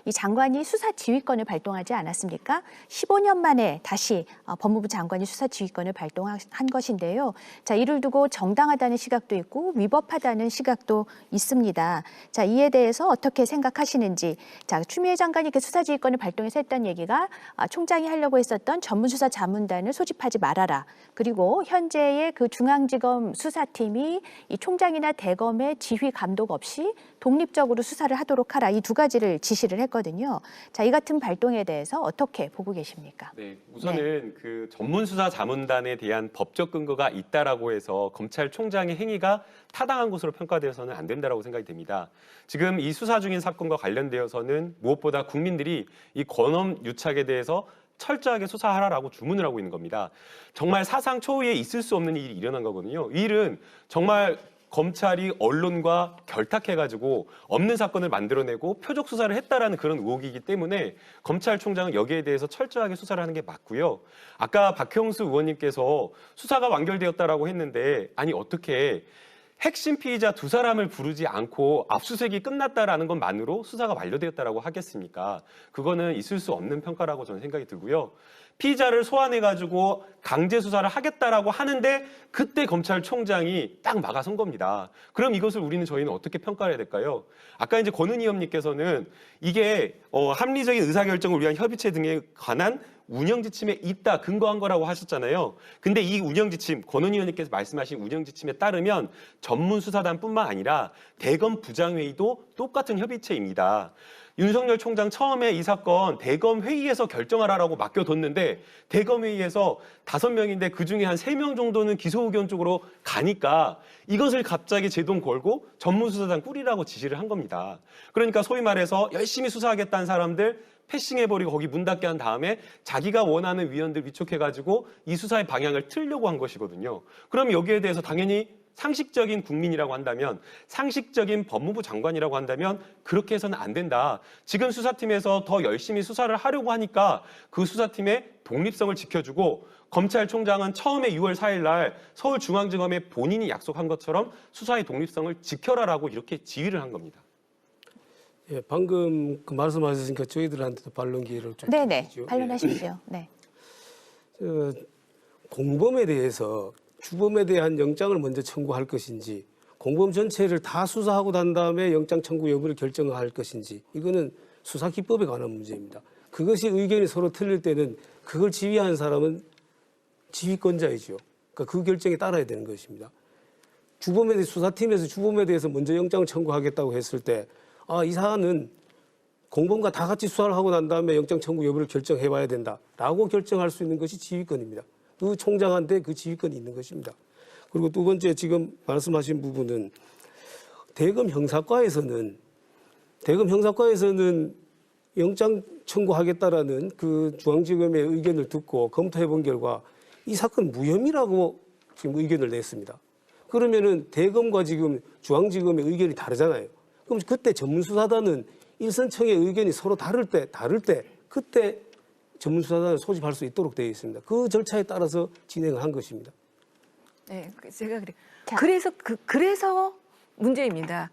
이 장관이 수사 지휘권을 발동하지 않았습니까? 15년 만에 다시 법무부 장관이 수사 지휘권을 발동한 것인데요. 자, 이를 두고 정당하다는 시각도 있고 위법하다는 시각도 있습니다. 자, 이에 대해서 어떻게 생각하시는지. 자, 추미애 장관이 이렇게 수사 지휘권을 발동해서 했던 얘기가 총장이 하려고 했었던 전문수사 자문단을 소집하지 말아라. 그리고 현재의 그 중앙지검 수사팀이 이 총장이나 대검의 지휘 감독 없이 독립적으로 수사를 하도록 하라. 이 두 가지를 지시를 했거든요. 자, 이 같은 발동에 대해서 어떻게 보고 계십니까? 네, 우선은 그 전문수사 자문단에 대한 법적 근거가 있다라고 해서 검찰총장의 행위가 타당한 것으로 평가되어서는 안 된다라고 생각이 됩니다. 지금 이 수사 중인 사건과 관련되어서는 무엇보다 국민들이 이 권엄 유착에 대해서 철저하게 수사하라라고 주문을 하고 있는 겁니다. 정말 사상 초유에 있을 수 없는 일이 일어난 거거든요. 이 일은 정말 검찰이 언론과 결탁해가지고 없는 사건을 만들어내고 표적 수사를 했다라는 그런 의혹이기 때문에 검찰총장은 여기에 대해서 철저하게 수사를 하는 게 맞고요. 아까 박형수 의원님께서 수사가 완결되었다라고 했는데 아니 어떻게 핵심 피의자 두 사람을 부르지 않고 압수수색이 끝났다라는 것만으로 수사가 완료되었다라고 하겠습니까? 그거는 있을 수 없는 평가라고 저는 생각이 들고요. 피의자를 소환해가지고 강제 수사를 하겠다라고 하는데 그때 검찰총장이 딱 막아선 겁니다. 그럼 이것을 저희는 어떻게 평가해야 될까요? 아까 이제 권은희 의원님께서는 이게 합리적인 의사결정을 위한 협의체 등에 관한 운영 지침에 있다, 근거한 거라고 하셨잖아요. 근데 이 운영 지침, 권은희 의원님께서 말씀하신 운영 지침에 따르면 전문수사단뿐만 아니라 대검 부장회의도 똑같은 협의체입니다. 윤석열 총장 처음에 이 사건 대검 회의에서 결정하라라고 맡겨뒀는데 대검 회의에서 5명인데 그중에 한 3명 정도는 기소 의견 쪽으로 가니까 이것을 갑자기 제동 걸고 전문수사단 꾸리라고 지시를 한 겁니다. 그러니까 소위 말해서 열심히 수사하겠다는 사람들 패싱해버리고 거기 문 닫게 한 다음에 자기가 원하는 위원들 위촉해가지고 이 수사의 방향을 틀려고 한 것이거든요. 그럼 여기에 대해서 당연히 상식적인 국민이라고 한다면, 상식적인 법무부 장관이라고 한다면 그렇게 해서는 안 된다. 지금 수사팀에서 더 열심히 수사를 하려고 하니까 그 수사팀의 독립성을 지켜주고 검찰총장은 처음에 6월 4일 날 서울중앙지검에 본인이 약속한 것처럼 수사의 독립성을 지켜라라고 이렇게 지휘를 한 겁니다. 예, 방금 그 말씀하셨으니까 저희들한테도 반론 기회를 좀 네네, 주시죠. 반론하십시오. 네. 공범에 대해서 주범에 대한 영장을 먼저 청구할 것인지 공범 전체를 다 수사하고 난 다음에 영장 청구 여부를 결정할 것인지 이거는 수사기법에 관한 문제입니다. 그것이 의견이 서로 틀릴 때는 그걸 지휘하는 사람은 지휘권자이죠. 그러니까 그 결정에 따라야 되는 것입니다. 주범에 대해 수사팀에서 주범에 대해서 먼저 영장을 청구하겠다고 했을 때 이 사안은 공범과 다 같이 수사를 하고 난 다음에 영장 청구 여부를 결정해봐야 된다라고 결정할 수 있는 것이 지휘권입니다. 그 총장한테 그 지휘권이 있는 것입니다. 그리고 두 번째 지금 말씀하신 부분은 대검 형사과에서는 영장 청구하겠다라는 그 중앙지검의 의견을 듣고 검토해본 결과 이 사건 무혐의라고 지금 의견을 냈습니다. 그러면은 대검과 지금 중앙지검의 의견이 다르잖아요. 그럼 그때 전문수사단은 일선청의 의견이 서로 다를 때 그때 전문수사단을 소집할 수 있도록 되어 있습니다. 그 절차에 따라서 진행을 한 것입니다. 네, 제가 그래서 문제입니다.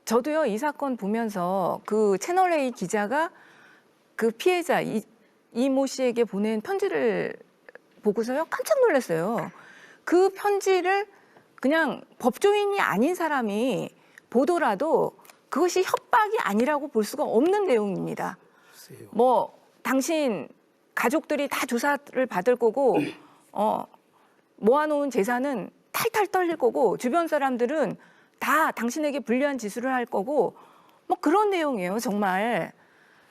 저도요 이 사건 보면서 그 채널 A 기자가 그 피해자 이모 씨에게 보낸 편지를 보고서요 깜짝 놀랐어요. 그 편지를 그냥 법조인이 아닌 사람이 보더라도 그것이 협박이 아니라고 볼 수가 없는 내용입니다. 뭐 당신 가족들이 다 조사를 받을 거고 모아놓은 재산은 탈탈 떨릴 거고 주변 사람들은 다 당신에게 불리한 지수를 할 거고 뭐 그런 내용이에요. 정말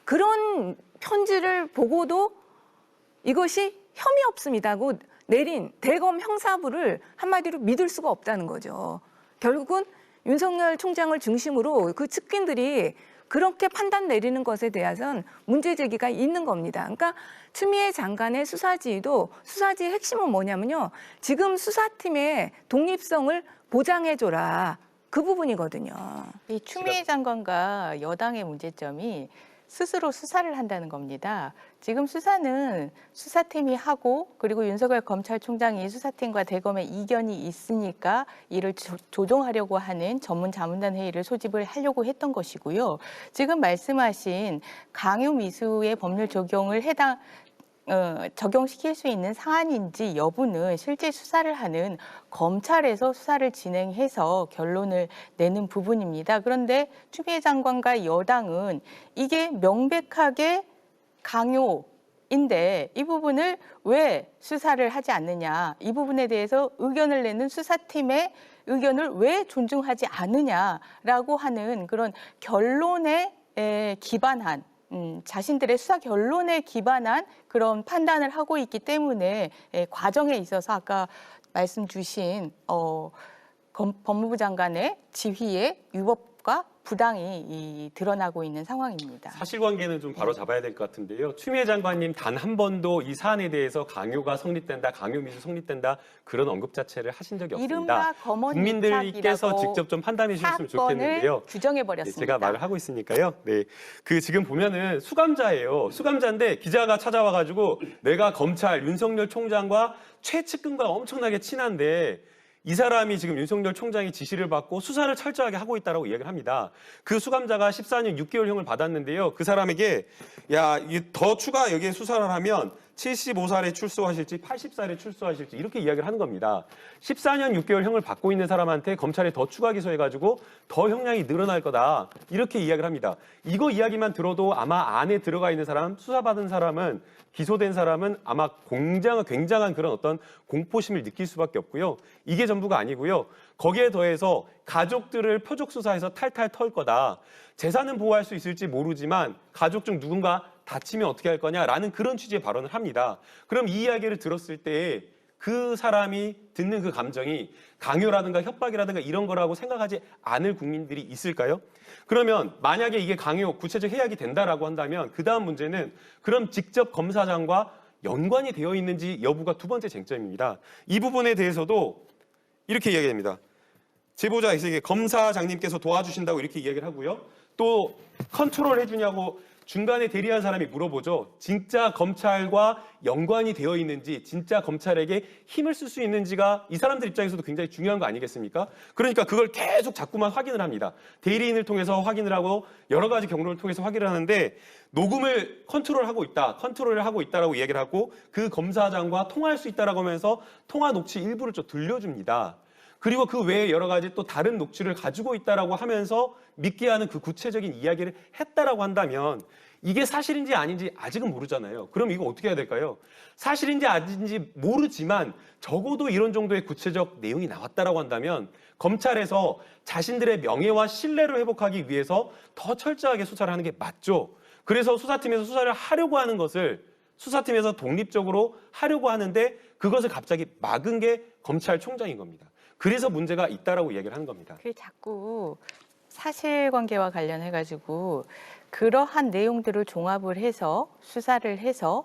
그런 편지를 보고도 이것이 혐의 없습니다고 내린 대검 형사부를 한마디로 믿을 수가 없다는 거죠. 결국은 윤석열 총장을 중심으로 그 측근들이 그렇게 판단 내리는 것에 대해서는 문제 제기가 있는 겁니다. 그러니까 추미애 장관의 수사지휘도 수사지의 핵심은 뭐냐면요. 지금 수사팀의 독립성을 보장해줘라. 그 부분이거든요. 이 추미애 장관과 여당의 문제점이 스스로 수사를 한다는 겁니다. 지금 수사는 수사팀이 하고 그리고 윤석열 검찰총장이 수사팀과 대검의 이견이 있으니까 이를 조정하려고 하는 전문 자문단 회의를 소집을 하려고 했던 것이고요. 지금 말씀하신 강요미수의 법률 적용을 적용시킬 수 있는 사안인지 여부는 실제 수사를 하는 검찰에서 수사를 진행해서 결론을 내는 부분입니다. 그런데 추미애 장관과 여당은 이게 명백하게 강요인데 이 부분을 왜 수사를 하지 않느냐, 이 부분에 대해서 의견을 내는 수사팀의 의견을 왜 존중하지 않느냐라고 하는 그런 결론에 기반한 자신들의 수사 결론에 기반한 그런 판단을 하고 있기 때문에 과정에 있어서 아까 말씀 주신 법무부 장관의 지휘의 위법과 부당이 드러나고 있는 상황입니다. 사실관계는 좀 바로 잡아야 될 것 같은데요. 추미애 장관님 단 한 번도 이 사안에 대해서 강요가 성립된다, 강요미수 성립된다 그런 언급 자체를 하신 적이 없습니다. 이른바 검언 국민들께서 직접 좀 판단해 주셨으면 좋겠는데요. 규정해버렸습니다. 제가 말을 하고 있으니까요. 네, 그 지금 보면은 수감자예요. 수감자인데 기자가 찾아와가지고 내가 검찰 윤석열 총장과 최측근과 엄청나게 친한데 이 사람이 지금 윤석열 총장이 지시를 받고 수사를 철저하게 하고 있다라고 이야기를 합니다. 그 수감자가 14년 6개월형을 받았는데요. 그 사람에게 야, 더 추가 여기에 수사를 하면 75살에 출소하실지 80살에 출소하실지 이렇게 이야기를 하는 겁니다. 14년 6개월형을 받고 있는 사람한테 검찰에 더 추가 기소해가지고 더 형량이 늘어날 거다 이렇게 이야기를 합니다. 이거 이야기만 들어도 아마 안에 들어가 있는 사람, 수사받은 사람은 기소된 사람은 아마 굉장한 그런 어떤 공포심을 느낄 수밖에 없고요. 이게 전부가 아니고요. 거기에 더해서 가족들을 표적 수사해서 탈탈 털 거다. 재산은 보호할 수 있을지 모르지만 가족 중 누군가 다치면 어떻게 할 거냐라는 그런 취지의 발언을 합니다. 그럼 이 이야기를 들었을 때 그 사람이 듣는 그 감정이 강요라든가 협박이라든가 이런 거라고 생각하지 않을 국민들이 있을까요? 그러면 만약에 이게 강요, 구체적 해약이 된다라고 한다면 그 다음 문제는 그럼 직접 검사장과 연관이 되어 있는지 여부가 두 번째 쟁점입니다. 이 부분에 대해서도 이렇게 이야기합니다. 제보자에게 검사장님께서 도와주신다고 이렇게 이야기를 하고요. 또 컨트롤 해주냐고 중간에 대리한 사람이 물어보죠. 진짜 검찰과 연관이 되어 있는지, 진짜 검찰에게 힘을 쓸 수 있는지가 이 사람들 입장에서도 굉장히 중요한 거 아니겠습니까? 그러니까 그걸 계속 자꾸만 확인을 합니다. 대리인을 통해서 확인을 하고 여러 가지 경로를 통해서 확인을 하는데 녹음을 컨트롤을 하고 있다라고 이야기를 하고 그 검사장과 통화할 수 있다라고 하면서 통화 녹취 일부를 좀 들려줍니다. 그리고 그 외에 여러 가지 또 다른 녹취를 가지고 있다라고 하면서 믿게 하는 그 구체적인 이야기를 했다라고 한다면 이게 사실인지 아닌지 아직은 모르잖아요. 그럼 이거 어떻게 해야 될까요? 사실인지 아닌지 모르지만 적어도 이런 정도의 구체적 내용이 나왔다라고 한다면 검찰에서 자신들의 명예와 신뢰를 회복하기 위해서 더 철저하게 수사를 하는 게 맞죠. 그래서 수사팀에서 수사를 하려고 하는 것을 수사팀에서 독립적으로 하려고 하는데 그것을 갑자기 막은 게 검찰총장인 겁니다. 그래서 문제가 있다라고 이야기를 하는 겁니다. 그 자꾸 사실관계와 관련해가지고 그러한 내용들을 종합을 해서 수사를 해서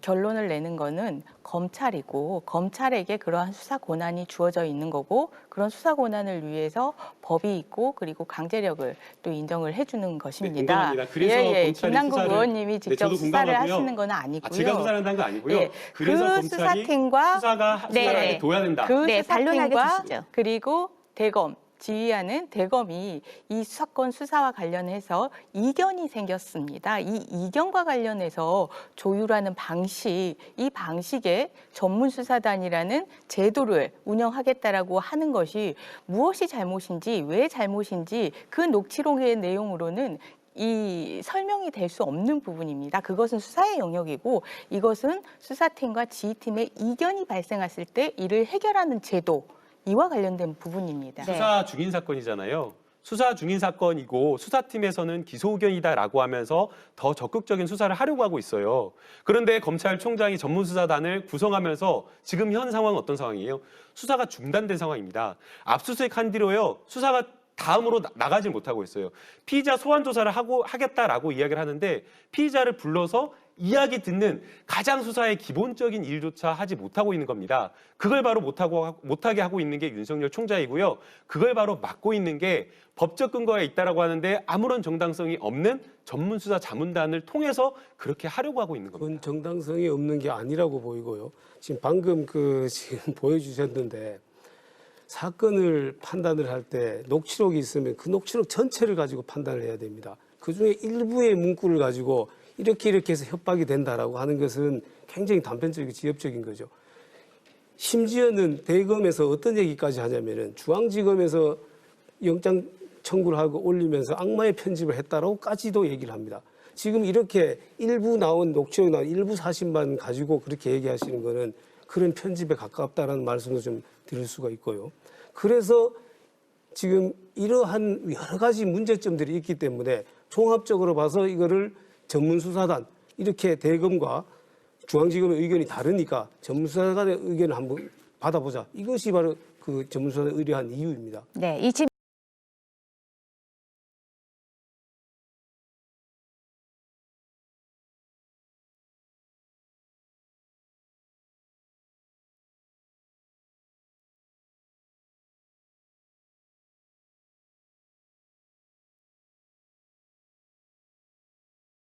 결론을 내는 거는 검찰이고 검찰에게 그러한 수사 권한이 주어져 있는 거고 그런 수사 권한을 위해서 법이 있고 그리고 강제력을 또 인정을 해주는 것입니다. 네, 그래서 검찰이 김남국 수사를, 의원님이 직접 저도 수사를 공감하고요. 하시는 건 아니고요. 제가 수사를 한다는 거 아니고요. 예, 그래서 그 검찰이 수사팀과 수사를 둬야 된다. 그 네, 반론하게 수사팀과 주시죠. 그리고 대검 지휘하는 대검이 이 사건 수사와 관련해서 이견이 생겼습니다. 이 이견과 관련해서 조율하는 방식, 이 방식에 전문수사단이라는 제도를 운영하겠다라고 하는 것이 무엇이 잘못인지, 왜 잘못인지 그 녹취록의 내용으로는 이 설명이 될 수 없는 부분입니다. 그것은 수사의 영역이고 이것은 수사팀과 지휘팀의 이견이 발생했을 때 이를 해결하는 제도, 이와 관련된 부분입니다. 수사 중인 사건이잖아요. 수사 중인 사건이고 수사팀에서는 기소 의견이다라고 하면서 더 적극적인 수사를 하려고 하고 있어요. 그런데 검찰총장이 전문수사단을 구성하면서 지금 현 상황은 어떤 상황이에요? 수사가 중단된 상황입니다. 압수수색한 뒤로요. 수사가 다음으로 나가질 못하고 있어요. 피의자 소환 조사를 하겠다라고 이야기를 하는데 피의자를 불러서 이야기 듣는 가장 수사의 기본적인 일조차 하지 못하고 있는 겁니다. 그걸 바로 못하게 하고 있는 게 윤석열 총장이고요. 그걸 바로 막고 있는 게 법적 근거가 있다라고 하는데 아무런 정당성이 없는 전문수사 자문단을 통해서 그렇게 하려고 하고 있는 겁니다. 그건 정당성이 없는 게 아니라고 보이고요. 지금 방금 지금 보여주셨는데 사건을 판단을 할 때 녹취록이 있으면 그 녹취록 전체를 가지고 판단을 해야 됩니다. 그중에 일부의 문구를 가지고 이렇게 해서 협박이 된다라고 하는 것은 굉장히 단편적이고 지엽적인 거죠. 심지어는 대검에서 어떤 얘기까지 하냐면은 중앙지검에서 영장 청구를 하고 올리면서 악마의 편집을 했다라고까지도 얘기를 합니다. 지금 이렇게 일부 나온 녹취록 나온 일부 사실만 가지고 그렇게 얘기하시는 거는 그런 편집에 가깝다라는 말씀도 좀 드릴 수가 있고요. 그래서 지금 이러한 여러 가지 문제점들이 있기 때문에 종합적으로 봐서 이거를 전문수사단 이렇게 대검과 중앙지검의 의견이 다르니까 전문수사단의 의견을 한번 받아보자. 이것이 바로 그 전문수사단의 의뢰한 이유입니다. 네, 이